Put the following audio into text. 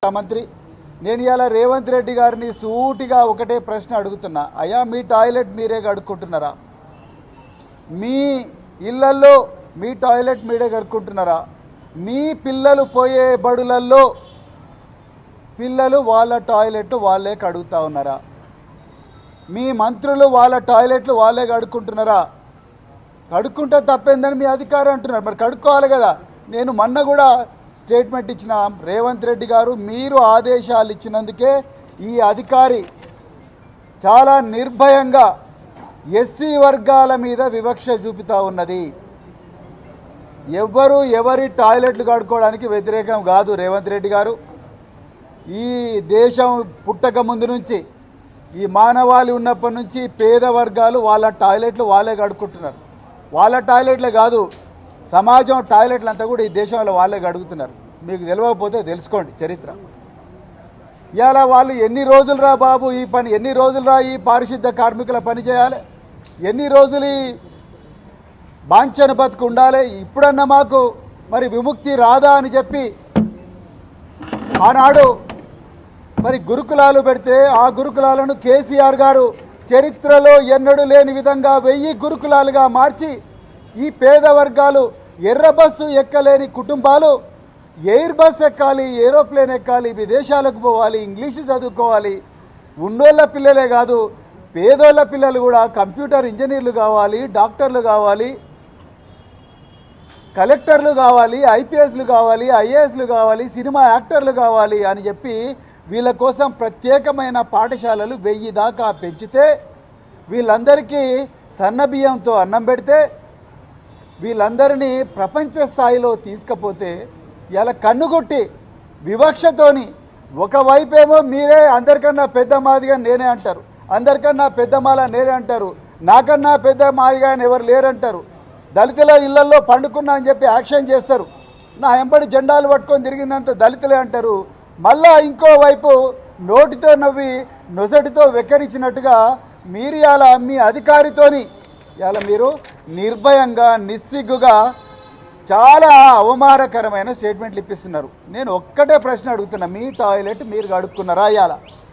మంత్రి నేను ఇవాళ రేవంత్ రెడ్డి గారిని సూటిగా ఒకటే ప్రశ్న అడుగుతున్నా. అయ్యా, మీ టాయిలెట్ మీరే కడుక్కుంటున్నారా? మీ ఇళ్లల్లో మీ టాయిలెట్ మీరే కడుక్కుంటున్నారా? మీ పిల్లలు పోయే బడులల్లో పిల్లలు వాళ్ళ టాయిలెట్ వాళ్ళే కడుగుతా ఉన్నారా? మీ మంత్రులు వాళ్ళ టాయిలెట్లు వాళ్ళే కడుక్కుంటున్నారా? కడుక్కుంటే తప్పేందని మీ అధికారం అంటున్నారు. మరి కడుక్కోవాలి కదా. నేను మొన్న కూడా స్టేట్మెంట్ ఇచ్చిన రేవంత్ రెడ్డి గారు, మీరు ఆదేశాలు ఇచ్చినందుకే ఈ అధికారి చాలా నిర్భయంగా ఎస్సీ వర్గాల మీద వివక్ష చూపుతా ఉన్నది. ఎవరి టాయిలెట్లు కడుక్కోవడానికి వ్యతిరేకం కాదు రేవంత్ రెడ్డి గారు. ఈ దేశం పుట్టక ముందు నుంచి, ఈ మానవాళి ఉన్నప్పటి నుంచి పేద వర్గాలు వాళ్ళ టాయిలెట్లు వాళ్ళే కడుక్కుంటున్నారు. వాళ్ళ టాయిలెట్లే కాదు, సమాజం టాయిలెట్లు అంతా కూడా ఈ దేశంలో వాళ్ళే కడుగుతున్నారు. మీకు తెలియకపోతే తెలుసుకోండి చరిత్ర. ఇవాళ వాళ్ళు ఎన్ని రోజులు రా బాబు ఈ పని, ఎన్ని రోజులు రా ఈ పారిశుద్ధ కార్మికుల పని చేయాలి, ఎన్ని రోజులు ఈ బాంఛన బతుకు ఉండాలి, ఇప్పుడన్నా మాకు మరి విముక్తి రాదా అని చెప్పి ఆనాడు మరి గురుకులాలు పెడితే ఆ గురుకులాలను కేసీఆర్ గారు చరిత్రలో ఎన్నడూ లేని విధంగా 1000 గురుకులాలుగా మార్చి ఈ పేద వర్గాలు, ఎర్ర బస్సు ఎక్కలేని కుటుంబాలు ఎయిర్ బస్ ఎక్కాలి, ఏరోప్లేన్ ఎక్కాలి, విదేశాలకు పోవాలి, ఇంగ్లీషు చదువుకోవాలి. ఉన్నోళ్ళ పిల్లలే కాదు, పేదోళ్ళ పిల్లలు కూడా కంప్యూటర్ ఇంజనీర్లు కావాలి, డాక్టర్లు కావాలి, కలెక్టర్లు కావాలి, ఐపీఎస్లు కావాలి, ఐఏఎస్లు కావాలి, సినిమా యాక్టర్లు కావాలి అని చెప్పి వీళ్ళ కోసం ప్రత్యేకమైన పాఠశాలలు 1000 దాకా పెంచితే, వీళ్ళందరికీ సన్నబియ్యంతో అన్నం పెడితే, వీళ్ళందరినీ ప్రపంచ స్థాయిలో తీసుకపోతే ఇలా కన్నుగుట్టి వివక్షతోని ఒకవైపేమో మీరే అందరికన్నా పెద్ద మాదిగా నేనే అంటారు, అందరికన్నా పెద్ద మాల నేనే అంటారు, నాకన్నా పెద్ద మాదిగా ఎవరు లేరంటారు, దళితుల ఇళ్లల్లో పండుకున్నా అని చెప్పి యాక్షన్ చేస్తారు, నా ఎంబడి జెండాలు పట్టుకొని తిరిగిందంత దళితులే అంటారు. మళ్ళా ఇంకోవైపు నోటితో నవ్వి నొసటితో వెక్కరించినట్టుగా మీరు ఇలా మీ అధికారితోని ఇలా మీరు నిర్భయంగా నిస్సిగ్గుగా చాలా అవమానకరమైన స్టేట్మెంట్లు ఇప్పిస్తున్నారు. నేను ఒక్కటే ప్రశ్న అడుగుతున్నా, మీ టాయిలెట్ మీరు కడుక్కున్నారా? ఇవాళ